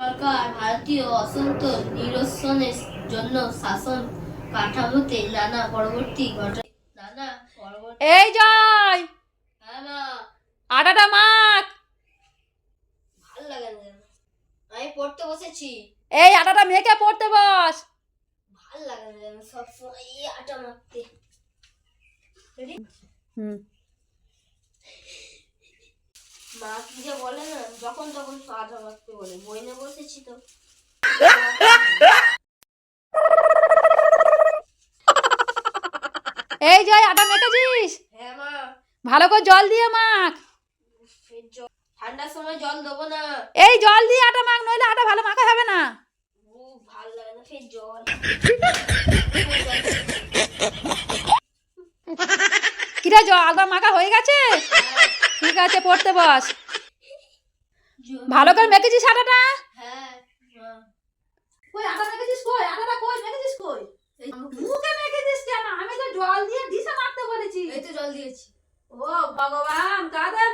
সরকার ভারতীয় অসন্তোষ নিরসনের জন্য শাসন কাঠামোতে নানা পরবর্তী ঘটে নানা পরবর্তী এই জয় হ্যাঁ মা আটাটা মাখ। ভাল লাগে না যেন। আমি পড়তে বসেছি, এই আটাটা মেখে পড়তে বস। ভাল লাগে না যেন সবসময় এই আটা মাখতে। Ready? মা কি যে বলে না, যখন তখন আটা মাখতে বলে। বই নিয়ে বসেছি তো। এই জয় আটা মেখেছিস? হ্যাঁ মা। ভালো করে জল দিয়ে মাখ। ঠান্ডার সময় জল দেবো না। এই জল দিয়ে আটা মাখ, নইলে আটা ভালো মাখা হবে না। ভাল লাগে না ফের জল। কিরা জল আটা মাখা হয়ে গেছে? ঠিক আছে পড়তে বস। ভালো করে মেখেছিস আটাটা? হ্যাঁ মা। কই আটা মেখেছিস? কই আটাটা কই মেখেছিস? কই মুখে মেখেছিস কেন? আমি তো জল দিয়ে ডিশে মাখতে বলেছি। এই তো জল দিয়েছি। ও ভগবান, কাদের